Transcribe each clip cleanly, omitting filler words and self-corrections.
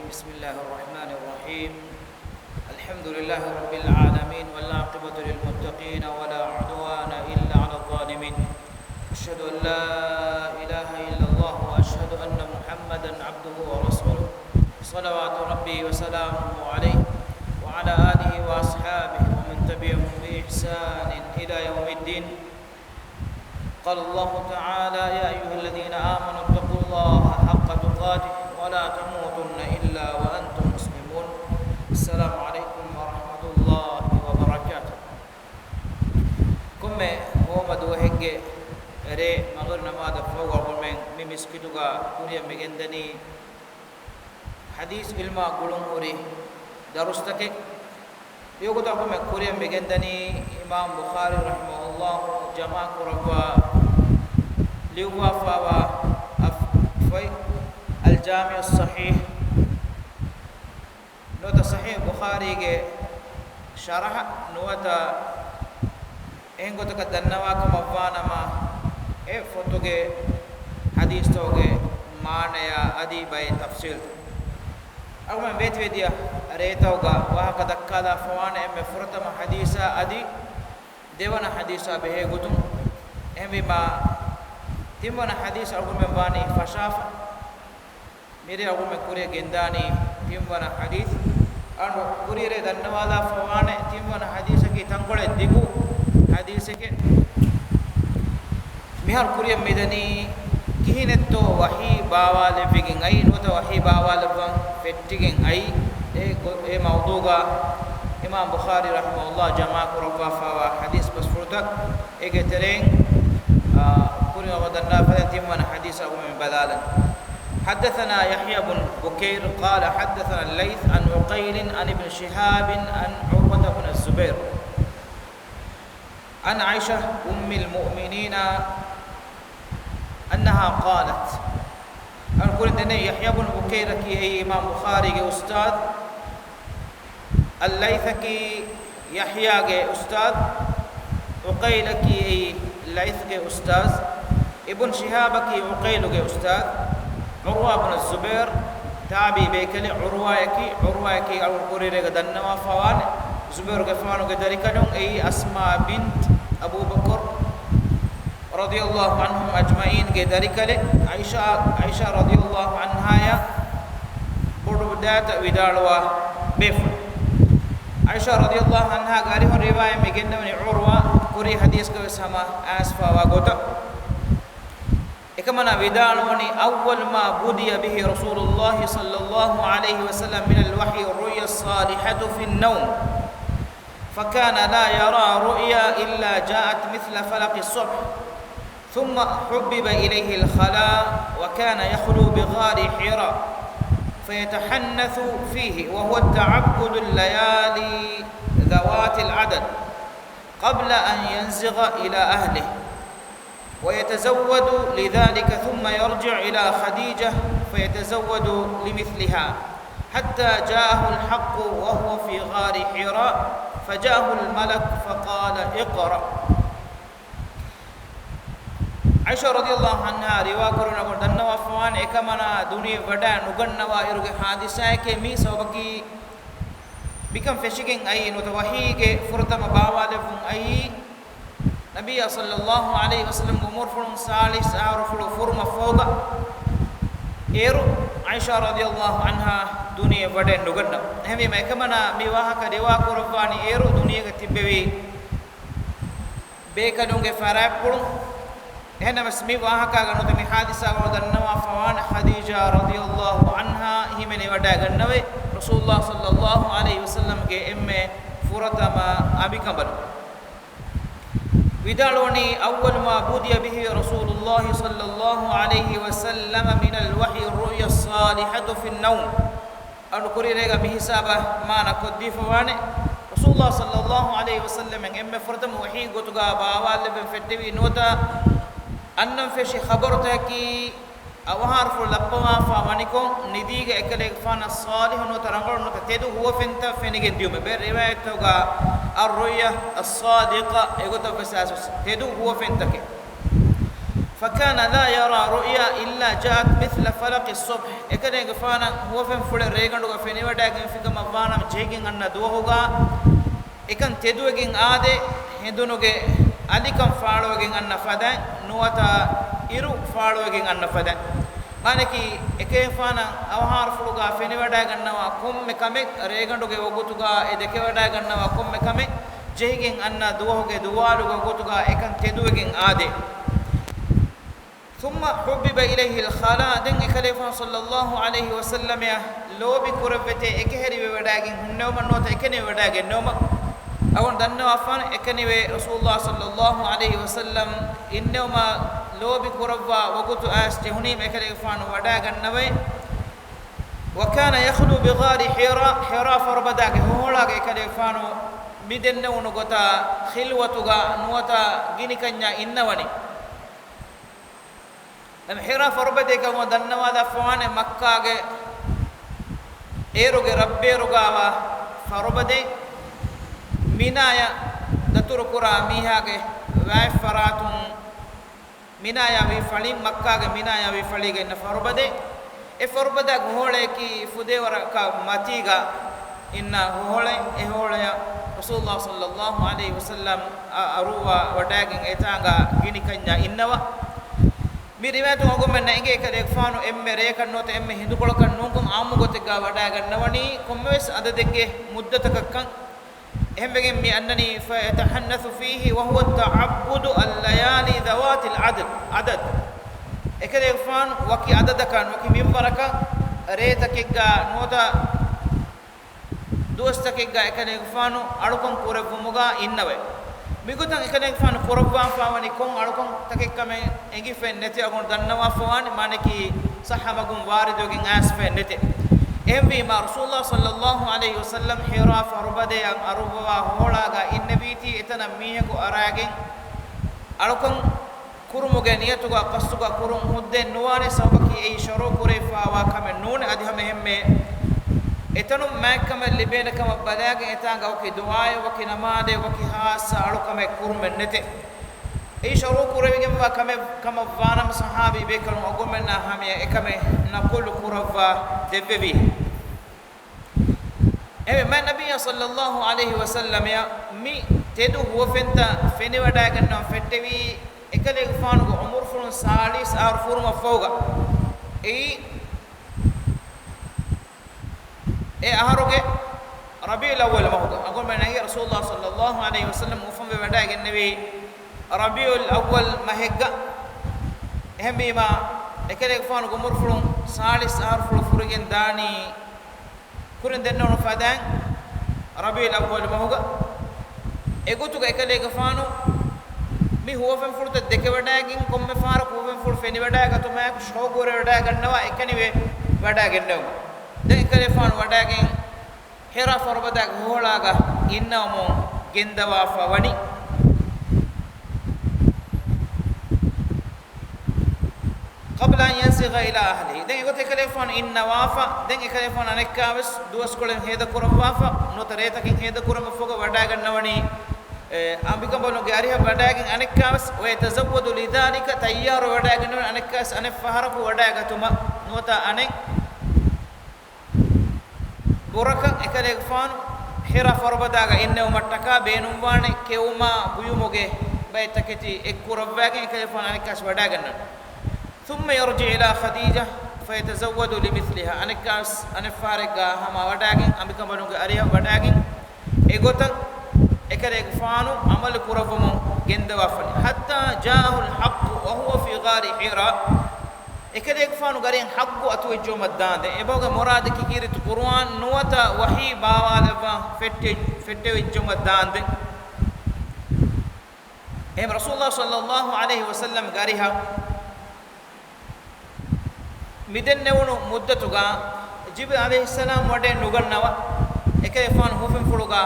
بسم الله الرحمن الرحيم. الحمد لله رب العالمين والعاقبة للمتقين ولا عدوان إلا على الظالمين. أشهد أن لا إله إلا الله وأشهد أن محمدا عبده ورسوله صلوات ربي وسلامه عليه وعلى آله وأصحابه ومن تبعهم بإحسان إلى يوم الدين. قال الله تعالى: يا أيها الذين آمنوا اتقوا الله حق تقاته ولا تموتن إلا وأنتم مسلمون. السلام عليكم ورحمة الله وبركاته. كم هو مدوهنج ري مغر نماذ فوق ومن ممسكتوغا كوريا مجندني حديث علم قولون هوري درستك يوكو تقوم كوريا مجندني إمام بخاري رحمه الله جماعة ربوا ليوا فوا في الجامع الصحيح نوتا صحيح بخاري کے شرح نوتا انگو تک دنوا کموانا ما اے فوتو کے حدیث تو کے معنی ادی بائی تفصیل او میں بیت ودیا ریتا ہوگا وہاں کا دکالا فوان ام فرتم حدیثا ادی دیوانا حدیثا بہ گتم ام ما تیمنا حدیث او میں بانی فشاف میرے او میں کورے گندانی تیمنا حدیث اور کورے رے دنوالا فوان تیمنا حدیث کی تنگڑے دیگو حدیث کے میہر کورے میدنی کہینتو وحی باوال فگن ای نوتا وحی باوال فن فتگن ای اے موضوعا امام بخاری رحمه الله جمع قربا فوا حديث بس فرتك اے ترين كوري ودنا فتيمنا حديث ابو من بلالا. حدثنا يحيى بن بكير قال حدثنا الليث عن عقيل عن ابن شهاب عن عروة بن الزبير عن عائشة أم المؤمنين أنها قالت أقول إن يحيى بن بكير كي أي إمام بخاري كي أستاذ الليث كي يحيى كي أستاذ عقيل كي أي الليث كي أستاذ ابن شهاب كي عقيل كي أستاذ عروة بن الزبير تابي بيكلي عروة كي القرير كدنما فوان زبير كفانو كدريكانون أي أسماء بنت أبو بكر رضي الله عنهم أجمعين كدريكالي عائشة رضي الله عنها يا بدات ودالوا بيف عائشة رضي الله عنها قالوا رواية مجنة من عروة كوري حديث كوسما أسفا وغوتا إكمنا ودالوني أول ما بدي به رسول الله صلى الله عليه وسلم من الوحي الرؤيا الصالحة في النوم فكان لا يرى رؤيا إلا جاءت مثل فلق الصبح ثم حبب إليه الخلاء وكان يخلو بغار حراء فيتحنث فيه وهو التعبد الليالي ذوات العدد قبل أن ينزغ إلى أهله ويتزود لذلك ثم يرجع إلى خديجة فيتزود لمثلها حتى جاءه الحق وهو في غار حراء فجاءه الملك فقال اقرأ. عائشة رضي الله عنها رواية كرنا بردنا وفوان إكمنا دنيا ودا نغنى وإرجع حادثة كمي سبكي بكم فشكين أي نتوهي كفرتم باوالفون أي نبي صلى الله عليه وسلم أمور فرم سالس أعرف فرم فوق إيرو عائشة رضي الله عنها دنيا ودا نغنى هم ما إكمنا ميواه كرواية كرفاني إيرو دنيا كتبوي بيكادون كفارق كلون هنا مسمي واهكا غنوت مي حادثه ودنوا فوان خديجه رضي الله عنها هي من ودا غنوي رسول الله صلى الله عليه وسلم کے ام فرتما ابي كبر ودالوني اول ما بودي به رسول الله صلى الله عليه وسلم من الوحي الرؤيا الصالحه في النوم اذكري ريغا بحسابه ما نقدي فوان رسول الله صلى الله عليه وسلم ام فرتما وحي غتغا باوال بفتوي نوتا أنم فيش خبرته كي أوهار فل لبما فامانيكم نديك أكلك فان الصالح نترانغر نتتدو هو فينتا فينيجن ديوم برواية توغا الرؤيا الصادقة يقول تفساس تدو هو فينتا كي فكان لا يرى رؤيا إلا جاءت مثل فلق الصبح إكني غفانا هو فين فل ريغندو غفيني وداغن فيكم وانا جيگين أن دوهوغا إكن تدوغين آده هندونوغي أليكم فالوغين أن فدان نوتا إرو فالوغين أن فدان مانكي إكيفانا أوهار فلوغا فيني وداغن نوا كم مكمك ريغندوغي وغوتوغا إدكي وداغن نوا كم مكمك جيگين أن دوهوغي دوالوغا غوتوغا إكن تدوغين آده ثم حبب إليه الخلاء دين إكليفا صلى الله عليه وسلم لو بكربته إكهري وداعين هنوم النوت إكني وداعين نوم أون دنا وفان إكني رسول الله صلى الله عليه وسلم إنهم لو بكربا وقت أستهنيم إكليفان وداعين نوي وكان يخلو بغار حراء فربداك هو لاك إكليفان مدن ونقطة خلوتها نوتا جيني كنيا إنواني أم حرا فربدي كم دنوا دفوان مكة ج إيروج ربي رجاوا فربدي منايا دتور كورا ميها ج واي فراتون منايا ويفعلي مكة ج منايا ويفعلي ج نفربدي إفربدا غولة كي فدي ورا كماتيجا إن غولة رسول الله صلى الله عليه وسلم أروى وداعين إتانغا جيني كنيا إنوا මිරිවැතු ඔගොම නැගේ කලෙක් ෆානු එම්මෙ රේකන් නොත එම්මෙ හිඳුකොල කන් නුංගම් ආමු ගොතෙගා වඩා ගන්නවනි කොම්මෙස් අද දෙකේ මුද්දතකක්කන් එහෙම්බෙගෙන් මි අන්නනි ෆයතහන්නසු ෆීහි වහුව තඅබ්බුදු අල්ලයාලි දවාතිල් අදද් එකලෙක් ෆානු වකි අදදකන් වකි මිම්වරක රේතකෙගා නොත දෝස්තකෙගා එකලෙක් ෆානු අලුකොන් කුරෙවමුගා ඉන්නවේ මිගුතන් එකලෙක් ෆානු කුරබ්වාන් ෆාවනි කොන් අලුකොන් තකෙක්කමෙ engi fen neti agon dannawa fawani maneki sahabagum waridogin as fen neti embi ma rasulullah sallallahu alaihi wasallam hira farbade an aruwa holaga innabiti etana miheku aragen alukon kurumuge niyatuga qassuga kurum hudde nuwane sabaki ei shoro kure fawa kame nune adihame hemme etanum makkam libena kam balage etanga oki duaye oki namade oki hasa alukame kurumen neti ei shoro kurewigem wa kama vanam sahabi bekalum ogomena hamia ekame nakulu kurava devevi man nabiyya sallallahu alaihi wasallam ya mi tedu huwafenta feni wada ganna fettevi ekale fanu go umur furun salis ar furuma fawga e aharoge rabiul awwal mahdu ogomena rasulullah sallallahu alaihi wasallam ufam wada gannavi rabiul awwal mahegga ehmima ekale fanu go murfulun salis arful furugen dani kuren denno fadan rabiul awwal mahuga egotu ekale fanu mi hofen furta deke wadagin komme fara hofen fur feni wadaga to mak shogore wadaga gannawa ekaniwe wadaga gennawa den ekale fanu wadagin hera forbadag holaga innamo gendawa fawani قبل أن ينسغ إلى أهله دين يقول تكلفون إن وافا دين يكلفون أنك كابس دوس كلهم هيدا كرم وافا نوتريتا كين هيدا كرم فوق وداعا نواني أمبيكم بلو جاريها وداعا أنك كابس ويتزود لذلك تيار وداعا نوان أنك كاس أنك فهرب وداعا توما نوتا أنك بركة يكلفون حرا فربداعا إنه متكا بينهم وانه كيوما بيوموجه بيتكتي إكورباعا يكلفون أنك كاس وداعا نوان ثم يرجع إلى خديجة فيتزود لمثلها أنا فارقة هما وداعين أمي كمانو أريها وداعين إغوتن إكريك فانو عمل كرفمو جند وافن حتى جاءه الحق وهو في غار حراء إكريك فانو غارين حق أتوي جوم الدان إبوغ مراد كيرت قرآن نوتا وحي باوالفا فتوي جوم الدان هم رسول الله صلى الله عليه وسلم غاريها midenne wonu muddatuga jibril alayhi salam wade nugannawa ekere fan hofin fuluga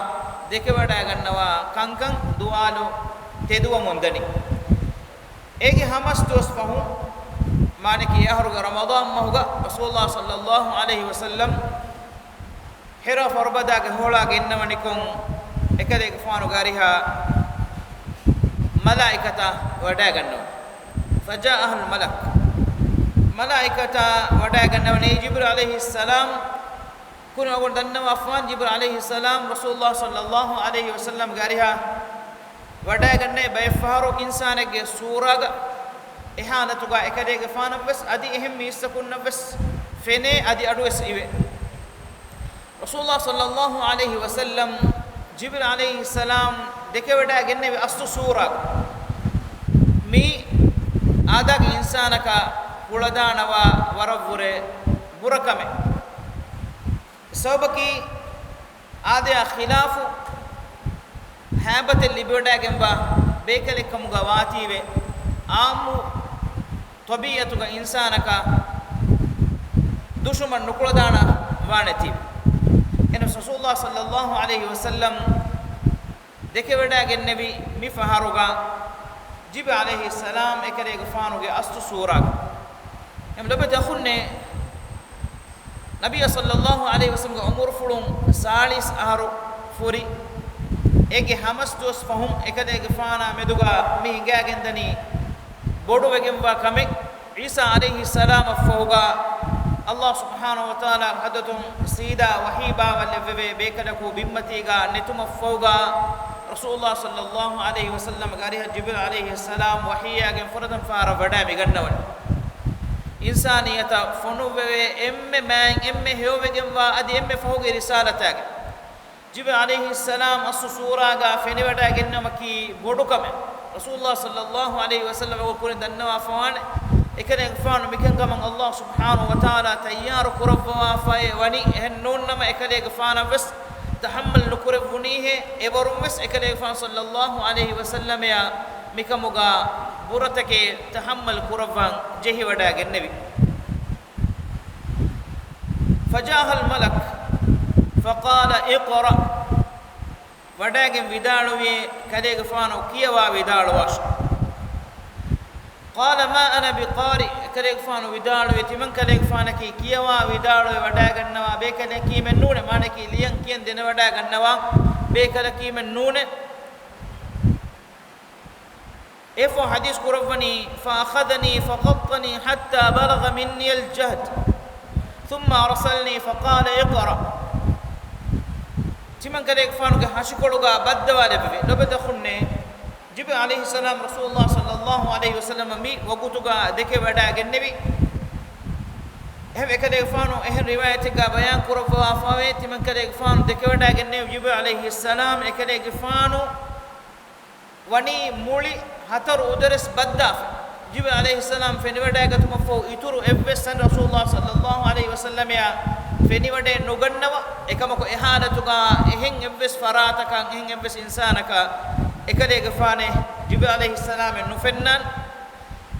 deke wada gannawa kankan dualu teduwa mondani ege hamas tos fahu maniki yahruga ramadan mahuga rasulullah sallallahu alaihi wasallam hira farbada ge hola ge innawani kon ekere fanu gariha malaikata wada gannawa فجاءه الملك ملائكة وداغنوني جبريل عليه السلام كنا أقول دنوا أفوان جبريل عليه السلام رسول الله صلى الله عليه وسلم غاريها وداغنني بيفارو إنسانك سورة إهانتك إكديك فانا بس أدي إهم يستكون بس فيني أدي أدوس إيه رسول الله صلى الله عليه وسلم جبريل عليه السلام دكه وداغنني أستو سورة مي آداك إنسانك ولدانوا ورفوره بركمه سببكي آديا خلاف هابت اللي بوداغنبا بيكلكم غواتيوه آمو طبيعتك إنسانك دشمن نقلدانا وانتي إن رسول الله صلى الله عليه وسلم دكه وداغنبي مفهروغا جبريل عليه السلام اكري غفانوغي استو سورة ام لبت اخني نبي صلى الله عليه وسلم عمر فلون سالس اهرو فوري اگه همس دوس فهم اكدي غفانا مدوغا ميغا گندني بودو وگموا كمك عيسى عليه السلام فوغا الله سبحانه وتعالى حدثم سيدا وحيبا ولفوي بكدكو بمتيغا نتم فوغا رسول الله صلى الله عليه وسلم غاريها جبريل عليه السلام وحياغن فردن فار ودا ميغنول انسانيته فنوبه مان هيوبگن وا ادي فوغي رسالتاغ جبريل عليه السلام السوراغا فني ودا گنمكي بودوكم رسول الله صلى الله عليه وسلم وقول دنوا فوان اكن فان مكن كم الله سبحانه وتعالى تيار قربوا فاي وني هنونما اكل فان بس تحمل نكربنيه ابرمس اكل فان صلى الله عليه وسلم يا مكمغا برتك تحمل قربان جهي وداغ النبي فجاء الملك فقال اقرا وداغ ودالوي كديغ فانو كيوا ودالواش قال ما انا بقارئ كديغ فانو ودالوي تمن كديغ فانكي كيوا ودالوي وداغنوا بكلكي من نون مانكي لين كين دين وداغنوا بكلكي من نون افو حديث قربني فاخذني فقطني حتى بلغ مني الجهد ثم ارسلني فقال اقرا تمن كديغ فانو هاشكولغا بدوا لبي لبدخني جبريل عليه السلام رسول الله صلى الله عليه وسلم مي وقتوغا دكه ودا النبي هم كديغ فانو روايتك بيان قربوا فاوي تمن كديغ فانو دكه ودا النبي جبريل عليه السلام كديغ فانو وني مولي هتر ودرس بداف جبريل عليه السلام فنودا گتم فو يترو ابسن رسول الله صلى الله عليه وسلم يا فنودا نغنوا එකමක එහානතුගා එහෙන් එවස් ෆරාතකන් එහෙන් එවස් ඉන්සානක එකලේ ගෆානේ ජිබ්‍රීල් අලයිහිස් සලාම් නුෆෙන්නන්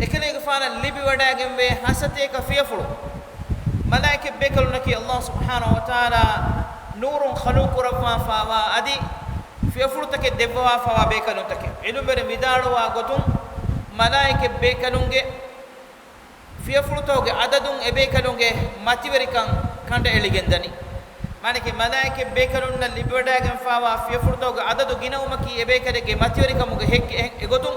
එකලේ ගෆාන ලිබි වඩාගෙන් වේ හසතේක ෆියෆුළු මලායිකෙ බේකලුනකි අල්ලාහ් සුබ්හානහු වතාලා නූරුන් ඛලූක් රබ්වා ෆාවා අදි ෆියෆුළුතක දෙවවා ෆාවා බේකලුතක ඉලුඹර විදාලවා ගොතුන් මලායිකෙ බේකලුන්ගේ ෆියෆුළුතෝගේ අදදුන් එබේකලුන්ගේ මතිවරිකන් කණ්ඩ එලිගෙන්දනි माने मलाइके बेकरुन्न लिबडागन फावा फियफुरदोग अददु गिनउमकी एबेकरेगे मतिवरिकमुगे हेक एगोतुम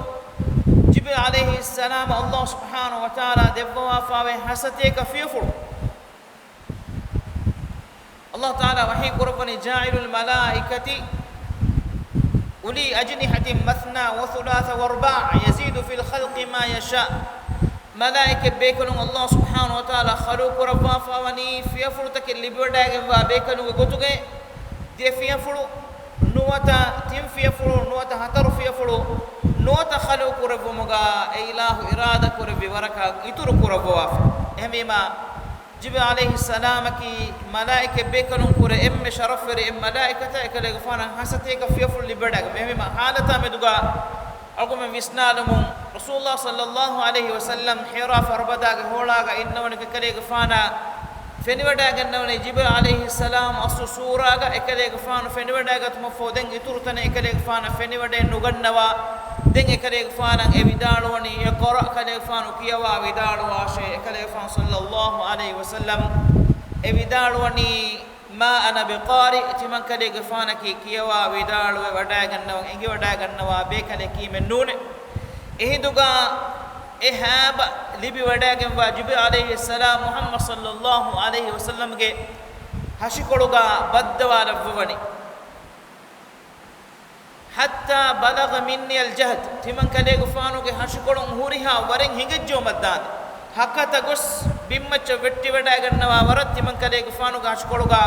जिब्रील अलैहि सलाम अल्लाह सुब्हानहु व तआला देववा फावे हसतेक फियफुर अल्लाह तआला वही कुरबनी जाइलुल मलाइकति उली अजनिहतिन मथना व थुलाथ व रुबा यजीदु फिल खल्qi मा यशा ملائكه بيكلون الله سبحانه وتعالى خلق ربا فوني فيفلتك اللي بيوداغ بيكلون غوتوغي دي فيفلو نوتا تيم فيفلو نوتا هتر فيفلو نوتا خلق رب مغا اله اراده كرب وركا يتر كرب واف اهميما جبريل عليه السلام كي ملائكه بيكلون كور ام شرف ام ملائكه اكل غفانا حستيك فيفلو اللي بيوداغ اهميما حالتا مدغا أقوم بسنادم رسول الله صلى الله عليه وسلم حراء فربداغ هولاغ إنونك كليغ فانا فنوداغ إنوني جبريل عليه السلام أصو سوراغ إكليغ فانا فنوداغ تمفو دنگ إتورتن إكليغ فانا فنوداغ نغنوا دنگ إكليغ فانا إبدالوني يقرأ كليغ فانا كيوا إبدالوا شيء إكليغ فانا صلى الله عليه وسلم إبدالوني ما أنا بقارئ تمن كليغ فانا كيوا ودالوا وداغنوا إنجي وداغنوا بكلكي من نون إهدوغا ehab libi wadagen wa jibril alayhi salam muhammad sallallahu alayhi wasallam ge hashikoluga baddawala vwani hatta balagha minni aljahd timan kale gufanu ge hashikolun huriha waren hingejjo maddan hakata gos bimmacha vetti wadagannawa warat timan kale gufanu ge hashikoluga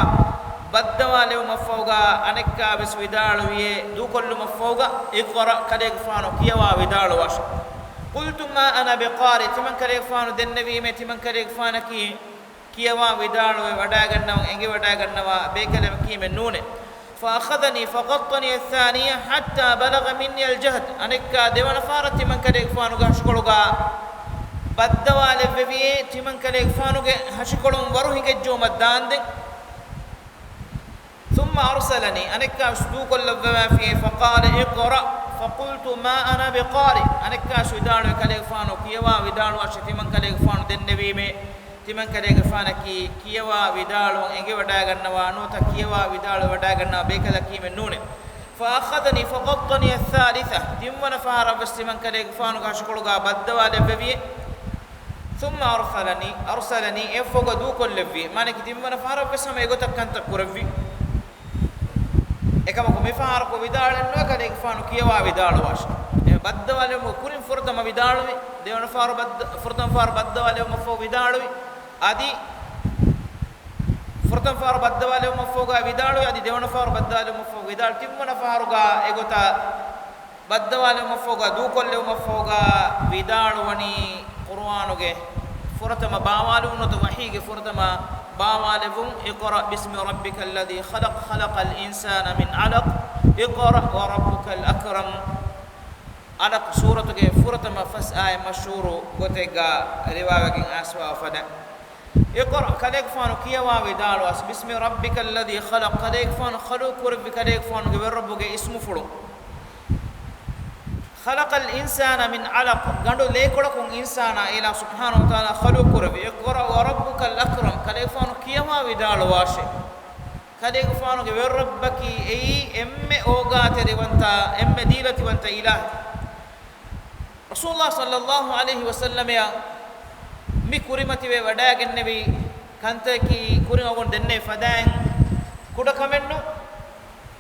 baddawale mafawga anekka bes widaluye dukollu mafawga iqra kale gufanu kiyawa widalu wash qultu ma ana biqari timan kale gufanu den nabi me timan kale gufana ki kiyawa widalu wadagannawa enge wadagannawa bekale ki men nune فأخذني فقطني الثانية حتى بلغ مني الجهد أنك ديوان فارت من كليك فانوغا هشكولوغا بدوال ببي تمن كليك فانوغا هشكولون وروهيك جو مدان ثم أرسلني أنك أشدوك اللذما فيه فقال اقرأ فقلت ما أنا بقارئ أنك أشدانو كليك فانو كيوا ودانو أشتي من كليك فانو دن نبي مي timan kale gafana ki kiyawa widalu enge wada gannawa nota kiyawa widalu wada gannawa bekala kimen nune fa akhadani fa qattani athalitha timman fahara bas timan kale gafanu gashkuluga baddawale bebi thumma arsalani efoga du kollevi manaki timman fahara bas ma egotak kanta kurvi ekama ko me fahara ko widalu no kale gafanu kiyawa widalu wash baddawale mo kurin furtama widalu dewana fahara furtam fahara baddawale mo fo widalu adi furtan faru baddawale maffoga widalu adi devana faru baddawale maffoga widal timmana faruga egota baddawale maffoga du kolle maffoga widalu wani qur'anuge furtama bawalu noto wahige furtama bawale vum iqra bismi rabbikal ladhi khalaqal insana min 'alaq iqra wa rabbukal akram alaq suratuge furtama fas ay mashhuru gotega riwayagin aswa fada اقرأ كليك فانو كيوا ودالو اس بسم ربك الذي خلق كليك فانو خلق ربك كليك فانو غير ربك اسمه فلو خلق الانسان من علق غندو ليكولكم انسان الى سبحانه وتعالى خلق ربك اقرأ وربك الاكرم كليك فانو كيوا ودالو واشي كليك فانو غير ربك اي ام اوغات ريونتا ام ديلتي وانت اله رسول الله صلى الله عليه وسلم يا mi kurimati we wadagen nebi kante ki kurin ogon denne fadaen kuda kamennu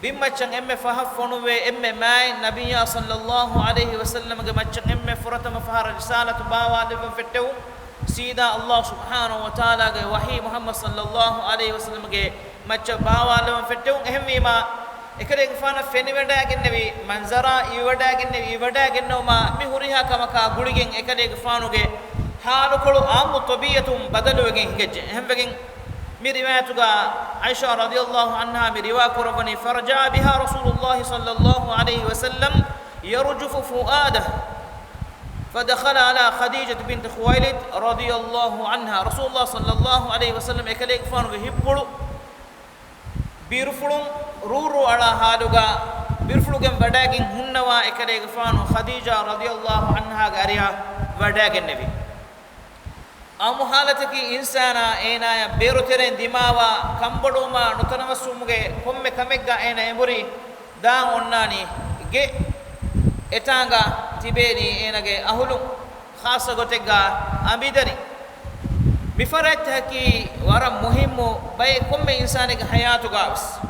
bimmachan emme fahaf fonu we emme mai nabiyya sallallahu alaihi wasallam ge machan emme furatama fahara risalatu bawa leben fettewu sida allah subhanahu wa taala ge wahi muhammad sallallahu alaihi wasallam ge maccha bawa leben fettewu ehmima ekere gfana feni wadagen nebi manzara i wadagen nebi i wadagen noma mi huriha kamaka guligen ekere gfanu ge حالكلو عام طبيعتهم بدلوا هنجج هم بجن من روايتها عائشة رضي الله عنها من رواية كربني فرجع بها رسول الله صلى الله عليه وسلم يرجف فؤاده فدخل على خديجة بنت خويلد رضي الله عنها رسول الله صلى الله عليه وسلم إكليك فانو هبلو بيرفلون رورو على حالوغا بيرفلو جم بداجين هنوا إكليك فانو خديجة رضي الله عنها غاريا بداجين النبي amu halataki insana ena ya beroteren dimawa kamboduma nutanawasumuge komme kamegga ena emburi dan onnani ge etanga tibeni enage ahulu khasa gotega ambidari mifarat haki wara muhimmu bay komme insanige hayatu gaws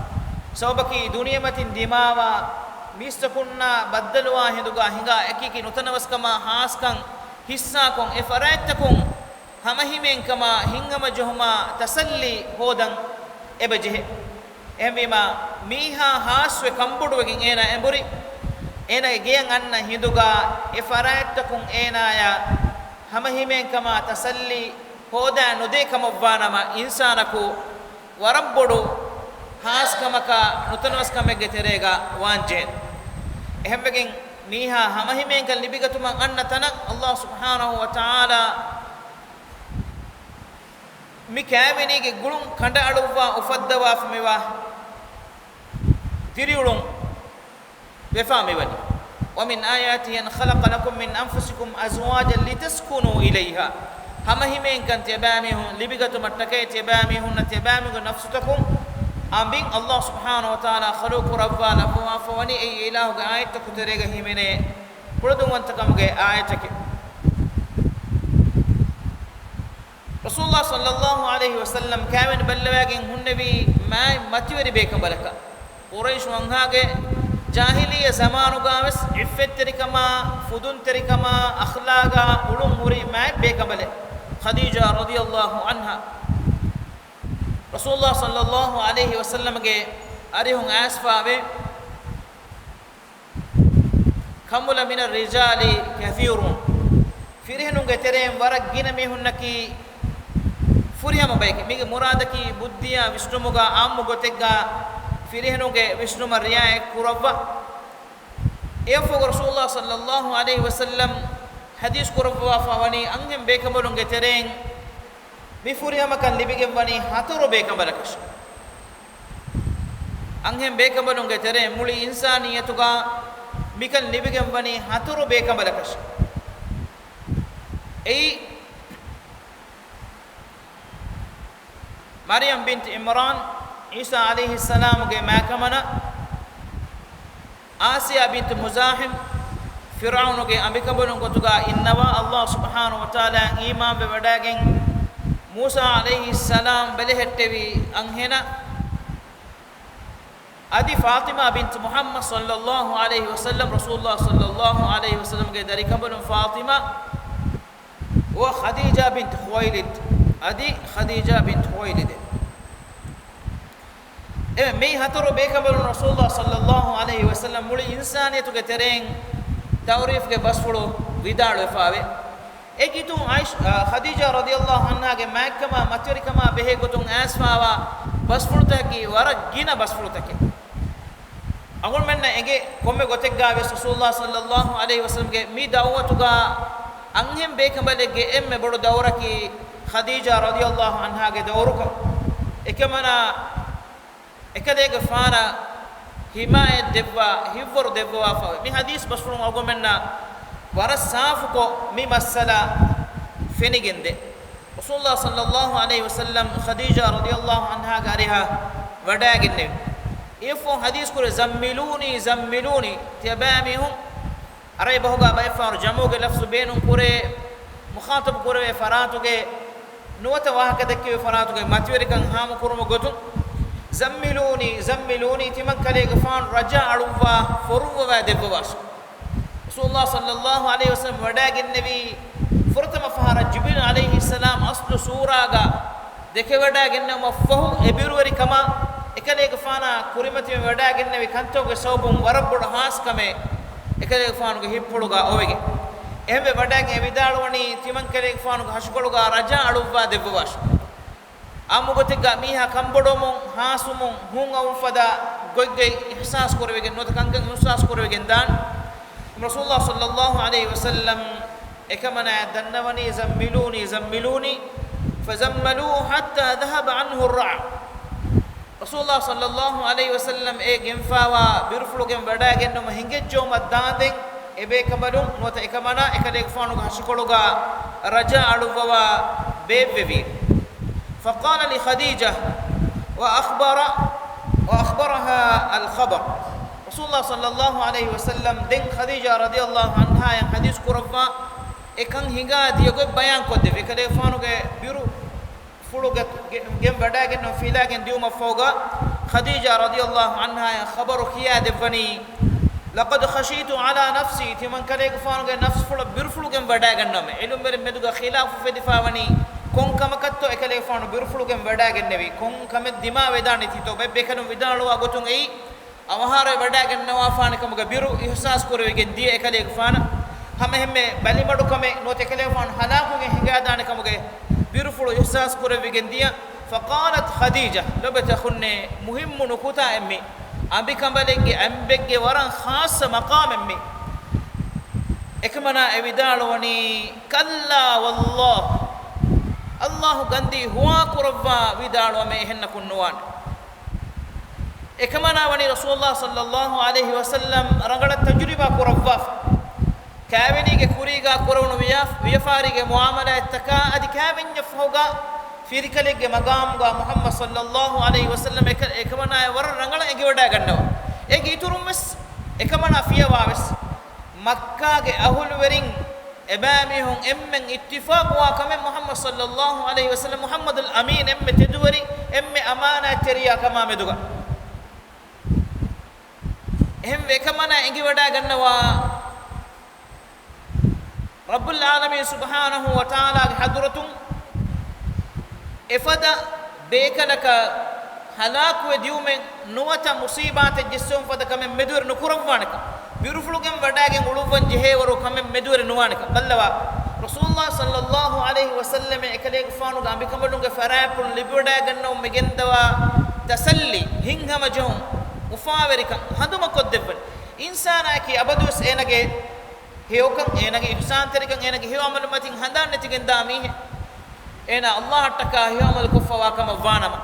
sawbaki duniyamatin dimawa mistakunna baddalwa hinduga hinga ekiki nutanawaskama haskan hissa kon efarattakun hamahimen kama hingama johuma tasalli hodan ebeje emima miha haswe kambuduwegin ena emburi ena geyan anna hinduga e faraattakun ena ya hamahimen kama tasalli hoda node kama vanama insanaku warabbodu has kamaka nutanwas kamege terega wanjen ehembegin miha hamahimen kal libigatuman anna tanak allah subhanahu wa ta'ala mi kaaminige gulun kanda aluwa ufaddawa fmewa tiriulun befami wani wa min ayati an khalaqa lakum min anfusikum azwajan litaskunu ilayha hama himen kan tebami hun libigatu mattake tebami hun tebami go nafsutakum ambin allah subhanahu wa ta'ala khaluqu rabbana fa wani ay ilahu ga ayatu kuterega himene produn wantakam ge ayatake Rasulullah sallallahu alaihi wasallam kamen ballawagin hunnabi mai matiwari bekam balaka quraish wanhage jahiliya zamanu gawas iffet terikama fudun terikama akhlaga ulum muri mai bekam bale khadija radhiyallahu anha Rasulullah sallallahu alaihi wasallam ge arihun asfawe kamula min ar-rijali kathirun firihnu ge terem warak gina me hunnaki furiyama bayke mige muradaki buddiya vishnumuga ammu gotegga firihnuge vishnuma riya kurawwa efo Rasulullah sallallahu alaihi wasallam hadis kurawwa fawani angem bekamolunge tereng mi furiyama kan libigem wani hatoro bekambalakash angem bekamolunge tereng muli insaniyatuga mikan libigem wani hatoro bekambalakash ei Maryam bint Imran Isa alaihi salam ge makamana Asiya bint Muzahim Fir'aun ge ambikabon gotuga innawa Allah subhanahu wa ta'ala iman be wadagen Musa alaihi salam belehettevi anhena adi Fatima bint Muhammad sallallahu alaihi wasallam Rasulullah sallallahu alaihi wasallam ge darikabon Fatima wa Khadija bint Khuwailid adi Khadija bint Khuwailid mei hatoro bekabalu Rasulullah sallallahu alaihi wasallam muli insaniyatu ge tereng tawrif ge basfulo vidalu efawe egitu Khadija radhiyallahu anha ge makkama maturikama behe gotun asfawa basfulta ki warak gina basfulta ki angol menna ege komme gotegga Rasulullah sallallahu alaihi wasallam ge mi dawatuga anghem bekambale ge emme bodo dawraki Khadija radhiyallahu anha ge dawruka ekamana ekadege fana himayat devwa hivor devwa fa mi hadis basfulun agomenna wara safu ko mi masala fenigende Rasulullah sallallahu alaihi wasallam Khadija radhiyallahu anha gariha wadagenne ifo hadis kore zammiluni tabamihum aray bahuga bayfar jamuge lafzu benum kore mukhatab kore faratuge nuwata wahakadake faratuge matwerikan hamu kurumo gotun zammiluni timan kale gafan raja aluwa foruwa debwas Rasulullah sallallahu alaihi wasallam wadagin nabi furtama fahara Jibril alaihi salam aslu suraga deke wadagin na mafahu ebirwari kama ekale gafana kurimati wadagin nabi kantoge sobum warabud has kame ekale gafanu ge hippuluga ovege ehme wadagin evidalwani timan kale gafanu hashkoluga raja aluwa debwas amugotiga miha kambodomon hasumon hunga fada goygey ihsas korwegen nota kankan ihsas korwegen dan Rasulullah sallallahu alaihi wasallam ekamana dannawani zammiluni fazammaluhu hatta dhahaba anhu ar-ra' Rasulullah sallallahu alaihi wasallam e gemfawa birfulugen badagen no hingejjo maddaden ebe kabalum nota ekamana ekade fanu hashikoluga raja aluwa bebevi فقال لخديجة وأخبرها الخبر رسول الله صلى الله عليه وسلم دين خديجة رضي الله عنها yang hadis kurva ekan hinga dia go bayan ko de kale fanu ge biru fulu gem bada ge no fila ge diuma foga خديجة رضي الله عنها yang khabaru khiya de bani لقد خشيت على نفسي timan kale fanu ge nafs fulu biru fulu gem bada ge no me elum bere meduga khilaf fe difawani kon kamakatto ekale fanu birfulugen wadagen nevi kon kamet dima wedani tito bebbe kanu vidalu agotun ei amahare wadagen nawa fana kamuga biru ihsas korwegen die ekale fana hame hemme balimadu kame not ekale fanu halakuge hingadane kamuge birfulu ihsas korwegen dia faqalat khadija labata khunne muhimmu nukuta emmi ambi kambalenge ambegge waran khas maqam emmi ekmana evidalu wani kalla wallah Allah gandi huwa kurwa vidalu me henna kunnuwan ekamana wani Rasulullah sallallahu alaihi wasallam rangala tajriba kurwa kaveni ge kuriga kurunu wiyafari ge muamala taka adi kavin yafhoga firikale ge magam ga Muhammad sallallahu alaihi wasallam ekamana war rangala ege wada gannawa ege iturum mes ekamana fiyawaves Makkah ge ahul werin ebami hon emmen ittifaq wa kame muhammad sallallahu alaihi wasallam muhammadul amin emme tedwari emme amana teriya kama meduga ehem vekamana engi wada gannawa rabbul alamin subhanahu wa ta'ala ge hadratun efada bekalaka halaku diumen nuwata musibate jissum fada kame medur nukurawwanaka birufulugem wadagen uluwan jehewaru kame medur nuwanaka ballawa rasulullah sallallahu alaihi wasallam ekalege faanu ga ambikambadunge farapul libuda gannaw megendawa tasalli hinghama jom ufaawerikan haduma koddebban insana ki abadus enage heokan enage ihsan terikan enage heo amal matin handan netigen dami ena allah takka heo amal kufawa kama wanama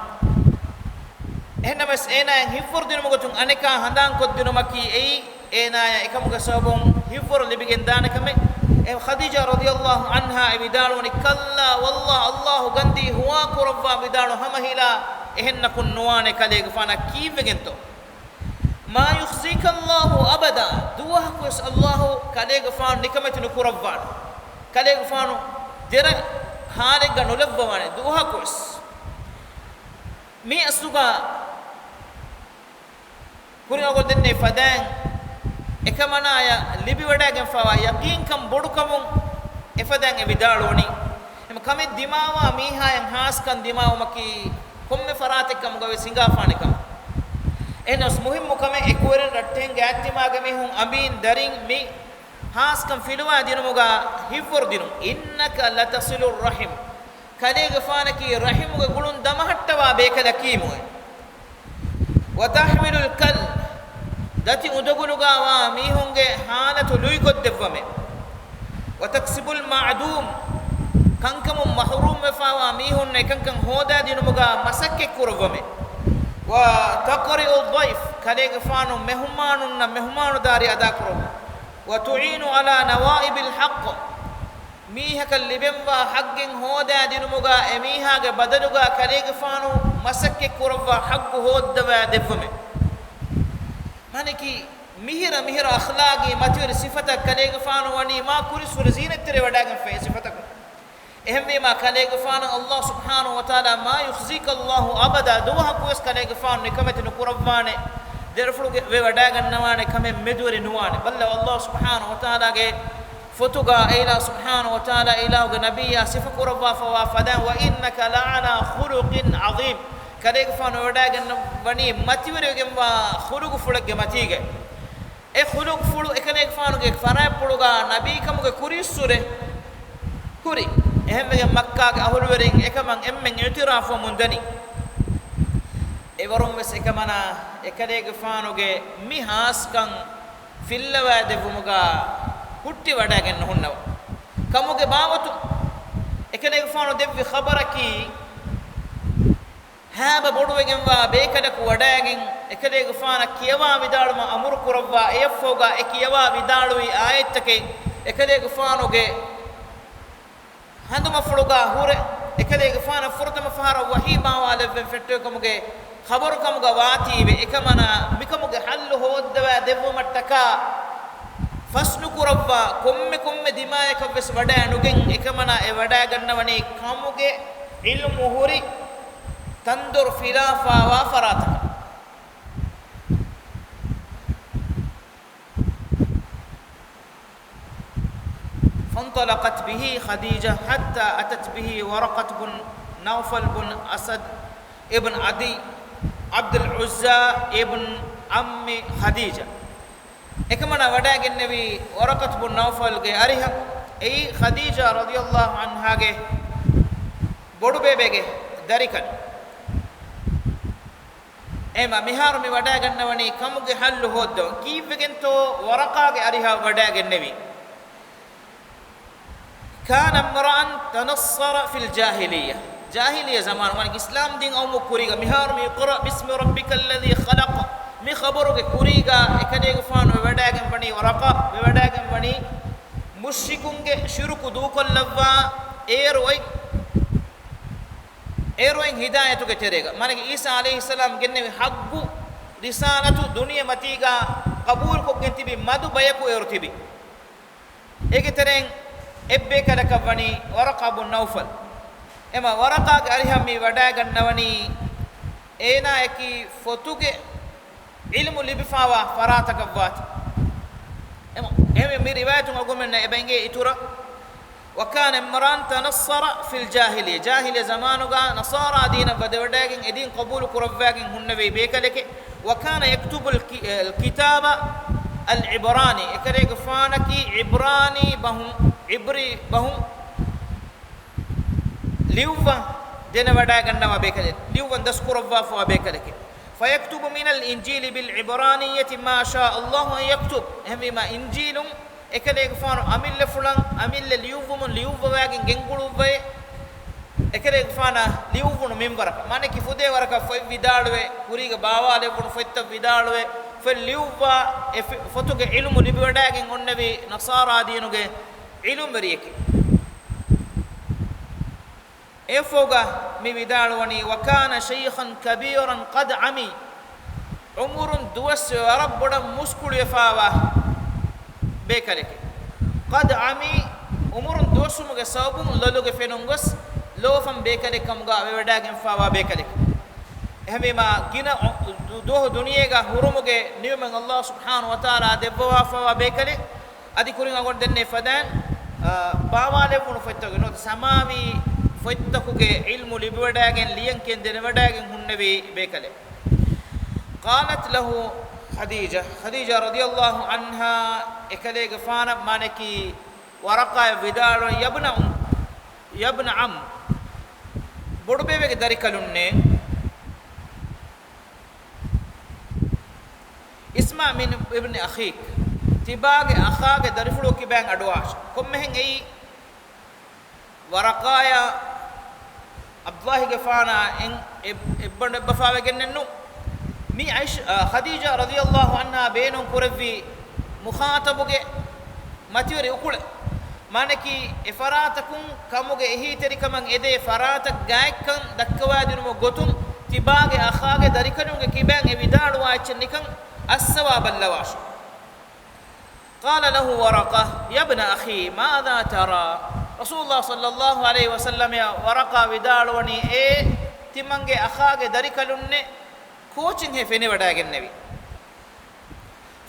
enamas ena hifur dinu mugotun aneka handan koddinu maki ei ena ya ekamuga sabon hifur libigen danakame khadija radhiyallahu anha ibidalu ni kalla wallah allah gandi huwa kurabba bidalu hamahila ehenna kunnuwane kalege fana kivegento ما يخزيك الله أبدا دوه كوس الله كليغ فان نكمت نكربان كليغ فانو درا هارغ نلبوانه دوه كوس مي اسوغا كوري اوغو دني فدان එකමනා ය ලිබි වඩාගෙන ෆවා යකීන්කම් බොඩුකමුන් එෆදන් එවිදාලෝනි එම කමෙ දිමාවා මීහායන් හාස්කන් දිමාවමකි කොම්මෙ ෆරාතෙක්කම ගවේ සිංගාෆානිකම් enos muhimmu kame ekuren ratten gaattimaage mehun abin darin mi haskam filwa dinumuga hifur dinu innaka latasilur rahim kalege faanaki rahimuga gulun damahattawa bekala kimu wa tahmilul kal dati uduguluga wa mihunge halatu luigoddevame wa taksibul ma'dum kankamu mahrum fawa mihunne kankan hoda dinumuga masakke kurvame وتقرئ الضيف كليغ فانو مهمانون مهمانو داري ادا كرو وتعين على نوائب الحق ميهك اللبنبا حقن هودا دينمغا اميهاغ بدلغا كليغ فانو مسك كروا حق هودوا دفمه مانكي مهر اخلاقي ماتير صفته كليغ فانو وني ما كوري سور زينت تري وداغن في صفته اهم ما كليغ فان الله سبحانه وتعالى ما يخزيك الله ابدا دوها كوس كليغ فان نكمت نكربانه درفلو وي وداغن نوانه كم مدوري نوانه بل الله سبحانه وتعالى گه فتوغا الى سبحانه وتعالى الى نبي صف قربا فوافدا وانك لعلى خلق عظيم كليغ فان وداغن وني متيوريگم وا خلق فلگه متيگه اي خلق فلو كليغ فان گه فرا پلوگا نبي كمگه كوريسوره كوري ehmege makka ge ahulwerin ekaman emmen i'tirafo mundani evarum mes ekamana ekalege faanuge mi haskan fillawa devumuga hutti wadagen hunnawa kamuge bawatu ekalege faanu devvi khabaraki haba boduwegen wa bekada ku wadagen ekalege faana kiyawa vidaluma amur kurawwa efoga ekiyawa vidalui ayetake ekalege faanuge handuma fuluga hure ekadege fana furtama fahara wahima wala ben fetto kamuge khabar kamuga watibe ekamana mikamuge hallu hoddawa devvu mattaka fasnu kurabba komme dimaye kavves wada anugen ekamana e wada gannawani kamuge ilmu huri tandur filafa wa farata فانطلقت به خديجة حتى أتت به ورقة بن نوفل بن أسد ابن عدي عبد العزى ابن عم خديجة ekmana wadagen nabi warakat bun nawfal ge ariha ei khadija radhiyallahu anha ge bodu bebege darikan ema mihar mi wadagen nawani kamuge hallu hoddo kivegen to waraka ge ariha wadagen nabi kana imra'an tanassara fil jahiliyyah jahiliya zaman man islam din aw mukuriga mihar mi qra bismi rabbikal ladhi khalaq mi khabaruge kuriga ekadege faanu wadagen bani waraka wadagen bani mushrikunge shirku dukollawwa eroin hidayatu ge terega manage isa alayhi salam genne haggu risalatu duniya matiga qabul ko gentibi madu bayaku erutibi ege tereng ebbe kala kawani waraqa ibn nawfal ema waraqa ge ariham mi wada gannawani ena eki fotuge ilmu libifawa farata kawat ema mi riwayatun agumenna ebenge itura wa kana imran tanassara fil jahiliya zamanuga nasara dina badawadagen edin qabul kurawagin hunnawi bekaleke wa kana yaktubu al kitaba al ibrani ekare gfanaki ibrani bahum ibri bahum liuwa dena wada gannawa bekale liuwa daskurawwa fa bekaleke fayaktubu min al injili bil ibraniyati ma sha Allah an yaktub hemima injilum ekale gfano amille fulan amille liuwum liuwwagin genguluwe ekale gfana liuwunu minbaraka mane kifude waraka foy vidalwe kuriga bawale bun foyta vidalwe fel liuwa e fotuge ilmu libiwadagin onnevi nasara dinuge ilum beriyeke efoga mi vidalwani wa kana shaykhan kabiran qad ami umurun duwas rabbuda muskul yafawa bekaleke qad ami umurun dosumuge sabum loluge fenungos lofam bekaleke kamga wewadagen fawa bekaleke ehmema gina doh duniyega hurumuge nimen Allah subhanahu wa ta'ala debwa fawa bekale adi kurin agon denne fadan bawale mun fettoge no samawi fettokuge ilmu libwadagen liyan ken denwadagen hunnebi bekale qalat lahu خديجة رضي الله عنها إكلي غفانا مانكي ورقة بدار يا ابن عم بودبي بك داريكلونني اسمع من ابن أخيك تباغ أخاك دارفلو كي بان أدواش كم مهن أي ورقايا عبد الله غفانا ابن بفاوي جننو mi khadija radhiyallahu anha beenon kurvi mukhatabuge matiwari ukule manaki ifaratakun kamuge ehiteri kaman ede faratak gaikkan dakkawadinu gotum tibage akhage darikanuge kiban e vidalu waachnikan aswa ballawash qala lahu waraqa ya ibn akhi madha tara rasulullah sallallahu alaihi wasallam ya waraqa vidalu wani e timange akhage darikalunne coaching he fene wadagen nabi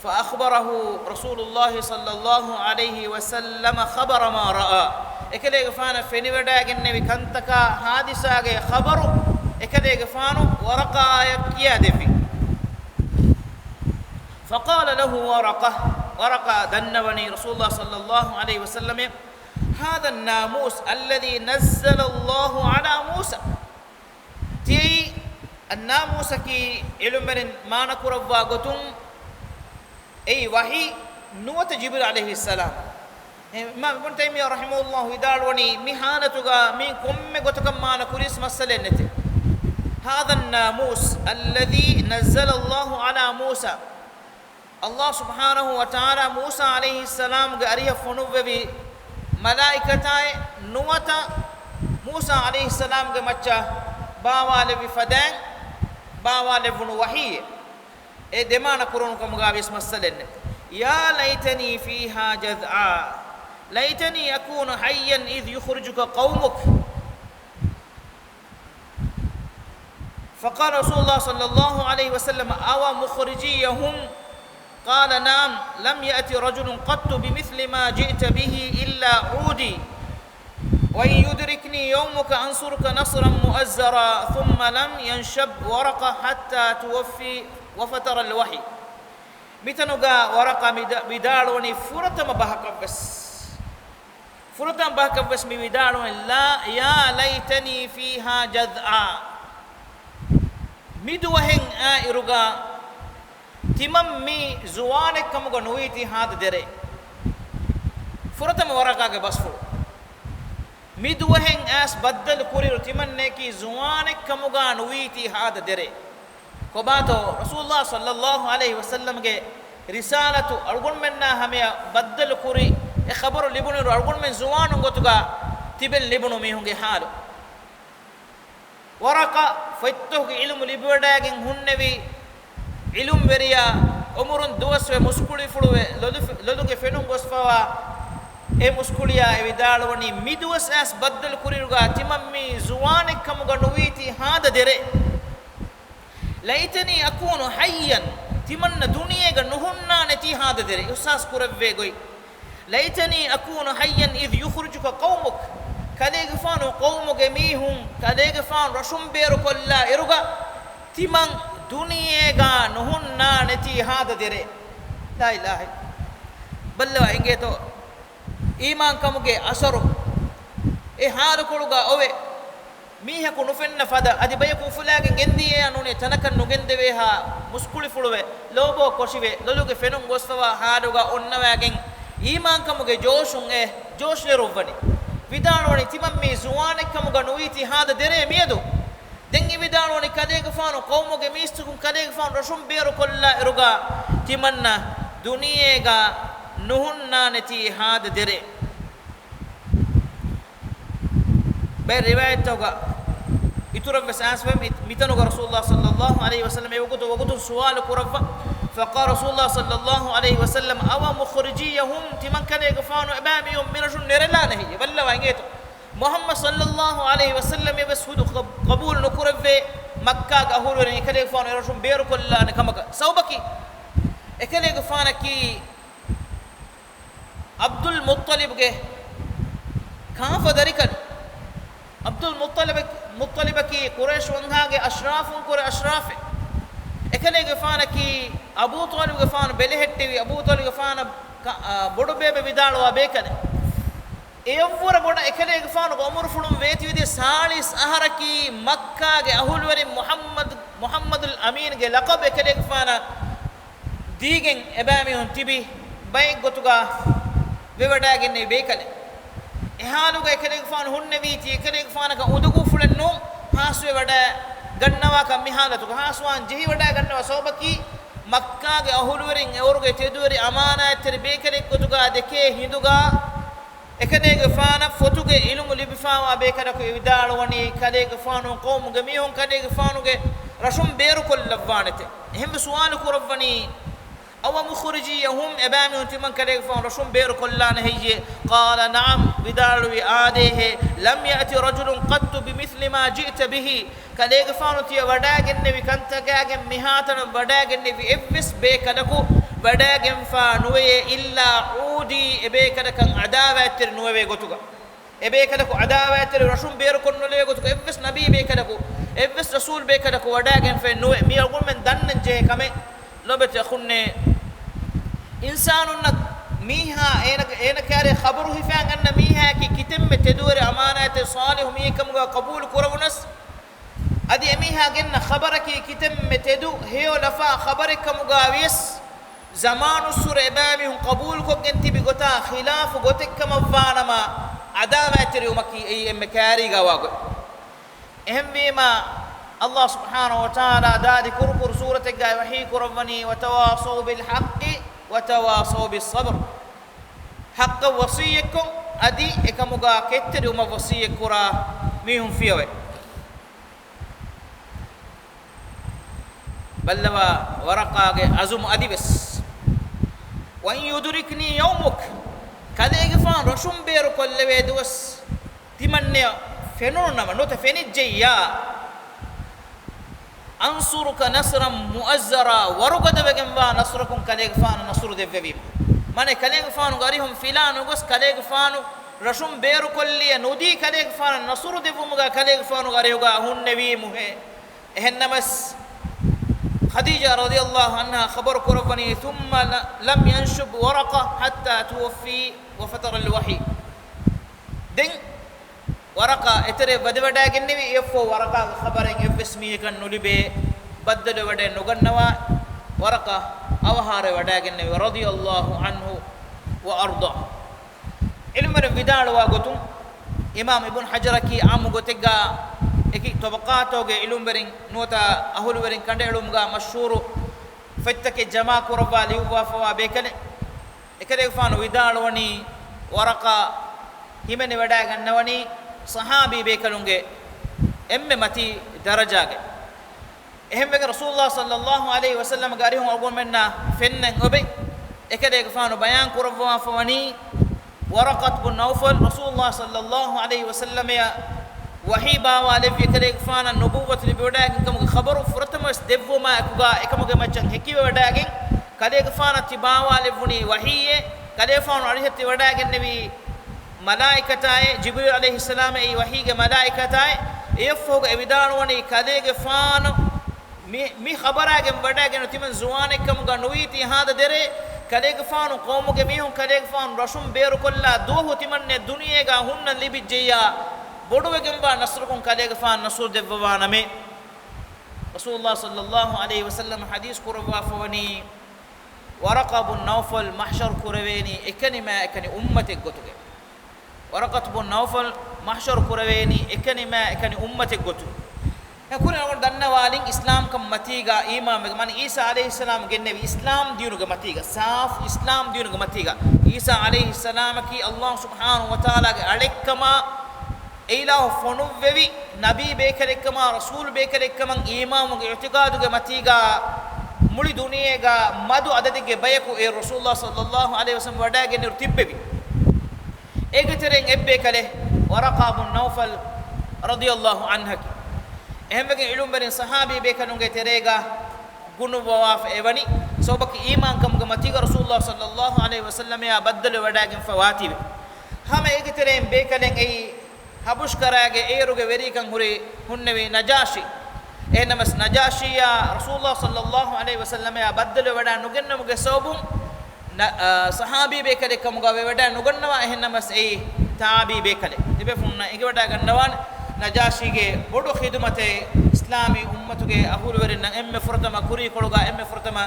fa akhbarahu rasulullah sallallahu alaihi wasallam khabara ma raa ekale gafana fene wadagen nabi kantaka hadisa ge khabaru ekale gafanu waraqa yakiya defi فقال له ورقة دنوني رسول الله صلى الله عليه وسلم هذا الناموس الذي نزل الله على موسى تي الناموس كي علمن ما نكروا غتم اي وحي نوت جبريل عليه السلام ما ابن تيميه رحمه الله يدالوني مهانتغا مي كم غتكم ما نكريس مسلنت هذا الناموس الذي نزل الله على موسى الله سبحانه وتعالى موسى عليه السلام غاريه فنوبي ملائكتاي نوتا موسى عليه السلام غمچا باواله بفدان باواله بن وحي اي دمانا قرون كم غابس مسلن يا ليتني فيها جذعا ليتني اكون حيا اذ يخرجك قومك فقال رسول الله صلى الله عليه وسلم او مخرجيهم قال نعم لم يأتي رجل قط بمثل ما جئت به إلا عودي وإن يدركني يومك أنصرك نصرا مؤزرا ثم لم ينشب ورقة حتى توفي وفتر الوحي متنوغا ورقة بداروني فرطم بحكبس فرطم بحكبس بداروني لا يا ليتني فيها جذعا مدوهن آئرغا timam mi zuwanek kamuga nuiti hada dere furatama waraqage basfu midwahen as baddal kuriru timanne ki zuwanek kamuga nuiti hada dere kobato rasulullah sallallahu alaihi wasallam ge risalatu algun menna hamya baddal kuri e khabaru libunu algun men zuwanu gotuga tibel libunu mi hunge halu waraqa faytuhu ilmu libwadagen hunnevi ilum veriya umurun duwaswe muskuli fuluwe loluge fenun gosfawa e muskuliya e vidalwani miduwas as baddal kuriruga timammi zuwanikkamuga nuwiti hada dere laitani akunu hayyan timanna duniyega nuhunna neti hada dere usas kuravve goy laitani akunu hayyan idh yukhrijuka qaumuk kadege fanu qaumuge mihum kadege fan rashum beru kolla iruga timan duniyega nuhunna neti hada dere la ilaha balla ingeto iman kamuge asaru e haru kuluga owe miha ku nufenna fada adi bayaku fulage gendiye anune tanakan nugendewe ha muskuli fuluwe lobo koshiwe loluge fenun gosfawa haruga onnawagen iman kamuge joshun e joshle rovani vidalwani timammi zuwanek kamuga nuiti hada dere miedu dengi vidalwani kadege fanu qawmuge mistukun kadege fanu rashum beru kolla iruga timanna duniyega nuhunna neti hada dere be riwayat toga ituram besasfem mitanu rasulullah sallallahu alaihi wasallam yugutu sual kurfa فقال رسول الله صلى الله عليه وسلم أو مخرجيهم تمن كان يغفانوا أمامهم من رجل نرلانه بل وانجيتو محمد صلى الله عليه وسلم يبسود قبول نكر في مكة أهول ورني كان يغفانوا رجل بيرك الله نكمك سوبكي كان يغفانا كي عبد المطلب के कहाँ फदरी कर अब्दुल मुत्तलिब की कुरैश वंगा के अशराफों को अशराफ एकले गफाना की अबू तालिब गफान बेलेहट्टी अबू तालिब गफान बोडबे बे विदालवा बेकने एव्वर बोड एकले गफान उमर फुडुम वेति विदे सालिस अहर की मक्का के अहुल वरी मुहम्मदुल अमीन के लक़ब एकले गफाना दीगें एबामी हुन तिबी बैग गोतुगा वेवडागिने बेकले ehaluga ekadeg fan hunne viti ekadeg fanaka udugu fulennu haswe wada gannawa kam mihalatu haswan jehi wada gannawa sobaki makka ge ahulurin euruge teduri amana ter bekadeg kotuga deke hinduga ekadeg fana fotuge ilungu libifawa bekada ko vidalu wani kadeg fanu qawmuge mihun kadeg fanuge rashum beru kollwanete ehme suwalu kurwani أو مخرجيهم أبامي تمن كذا فان رسول بير كلان هي قال نعم بدالوي آده لم يأتي رجل قط بمثل ما جئت به كذا فان تي وداعن نبي كنت كأجن مهاتن وداعن نبي إبس بكذاكو وداعن فانوي إلا عودي بكذا كان عداوة ترنوي بقطوكا بكذاكو عداوة تر رسول بير كنولي بقطوكا إبس نبي بكذاكو إبس رسول بكذاكو وداعن فانوي ميرقول من دنن جه كم لبت يخوني إنسان ميها أين كاره خبره فان أن ميها كي كتم تدور أمانة صالح ميكم قبول كرونس أدي ميها جن خبرك كتم تدو هي لفا خبرك مقاويس زمان السر إمامهم قبول كنت بقطع خلاف قطك كمفانما عدامة تريومكي أي مكاري قواقع أهم بما الله سبحانه وتعالى دادي كركر سورة الجاي وحي كربني وتواصوا بالحق وتواصوا بالصبر حق وصيكم أدي إكمجا كتر وما وصيك كرا ميهم فيه بلوا ورقة أزم أدي بس وإن يدركني يومك كذا يفان رشوم بيرو كل ويدوس تمنى فنورنا ما نوت فنيجيا أنصرك نصرا مؤزرا ورقد بجنبا نصركم كليك فانو نصر دفبيم من كليك فانو غاريهم فلان وقص كليك فانو رشوم بيرو كلية نودي كليك فانو نصر دفمغا كليك فانو غاريوغا هن نبي مه إهنمس خديجة رضي الله عنها خبر كربني ثم لم ينشب ورقة حتى توفي وفتر الوحي دين ورقة اتري بدودا كنبي يفو ورقة خبرين يفسمي كان نولبي بدل ودا نغنوا ورقة أو هار ودا كنبي رضي الله عنه وأرضاه علم الوداع واغتم إمام ابن حجر كي عام غتغا اكي طبقاتو ge ilum berin nota ahul berin kande ilum ga mashhur fattake jama kurba liwa fa bekale ekale fano widal wani waraka himene wada gannawani sahabi bekalunge emme mati darajage ehemme rasulullah sallallahu alaihi wasallam garihum algon menna fennen obe ekale fano bayan kurba fa wani ورقة بن نوفل رسول الله صلى الله عليه وسلم يا وحي باوا لبي كليك فانا نبوة لبيوداغين كم خبر فرتمس دبو ما اكوغا اكمغ مچن هكي وداغين كليك فانا تباوا لبني وحي كليك فانا عليه توداغين نبي ملائكتاي جبريل عليه السلام اي وحي ملائكتاي يفوغ ابدان وني كليك فانا مي خبراغين وداغين تمن زوانك كم نويتي هذا دري كليك فانا قومك ميهم كليك فانا رشم بيرو كلا دوه تمن دنيا غا هن لبجيا بودوغم با نصركم كليك فان نصر دبوانا مي رسول الله صلى الله عليه وسلم حديث قروا فوني ورقة بن نوفل محشر كرويني اكني ما اكني امتك غتوغ ورقة بن نوفل محشر كرويني اكني ما اكني امتك غتوغ يكون نقول دنا والين اسلام كم متيغا امام من عيسى عليه السلام جنبي اسلام دينو متيغا صاف اسلام دينو متيغا عيسى عليه السلام كي الله سبحانه وتعالى عليكما إله فنوبي نبي بكركما رسول بكركما إمام اعتقاد متيغا مولي دنيا مدو عدد بيكو رسول الله صلى الله عليه وسلم وداغ نرتببي ايغترين ابيكله ورقة بن نوفل رضي الله عنه اهم بك علوم بن صحابي بكنو تريغا غنو بواف ايوني سوبك ايمان كم متيغا رسول الله صلى الله عليه وسلم يا بدل وداغ فواتي هم ايغترين بكلن اي حبش كراغه ايروغه وريكن هوري هنوي نجاشي انمس نجاشي يا رسول الله صلى الله عليه وسلم يا بدل ودا نغنمغه سوبم صحابي بكله كمغه ودا نغنوا انمس اي تابي بكله تبه فن ايغه ودا غنوان نجاشيගේ බොඩු خدمته اسلامي امتගේ අහුරු වෙරින්න එම්මෙ ෆොරතම කුරි කොළගා එම්මෙ ෆොරතම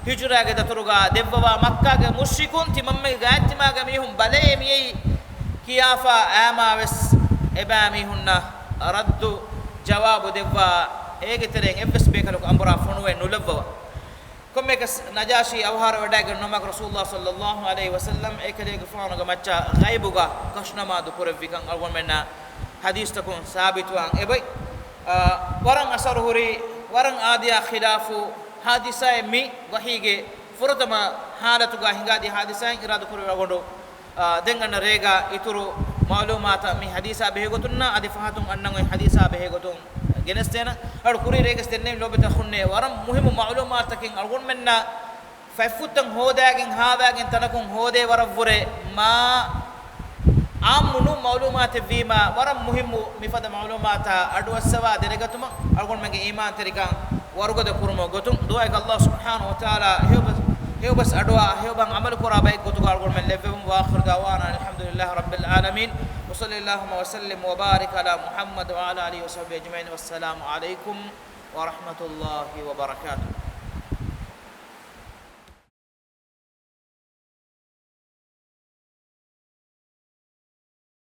හිජුරාගේ දතුරුගා දෙවවා මක්කාගේ මුෂ්රිකුන් තිමම්මේ ගාත්තිමාගේ මිහුම් බලේ මියි කියාෆා ආමාවස් එබෑමි හුන්න රද්දු ජවාබ දෙවවා ඒගෙතරෙන් එෆ්ස් බේකලක අම්බරා ෆොනුවේ නුලවවා කොම්මේක නජාෂි අවහාර වඩාගෙන නමක රසූලුල්ලාහ සල්ලල්ලාහු අලයිහි වසල්ලම් ඒකලේක ෆානුග මච්චා ගයිබුගා කෂ්නමා දුපුරවිකන් අල්වමෙන්න حديث تكون ثابت وان ابي ورن اثر هوري ورن آديا خلافو حادثه مي وحيگه فرتما حالتuga hingadi حادثه iradu kurwagondo dengana rega ituru معلومات مي حديثا بهغتنا ادي فهاتون انن حديثا بهغتون جنستنا ار كوري ريگس تنن لوبت خنne ورم مهم معلومات كين الغون مننا ففتن هوداگين هاواگين تنكون هودي ورفره ما عامنو معلومات فيما ورم مهم مفاد معلومات ادو السوا درگتما الغون مگه ایمان تریکان ورگد كرمو گتون دعاء الله سبحانه وتعالى هيو بس ادوا هيو بان عمل كرا باي گتو الغون من لفهم واخر دعوانا الحمد لله رب العالمين وصلى اللهم وسلم وبارك على محمد وعلى اله وصحبه اجمعين والسلام عليكم ورحمه الله وبركاته.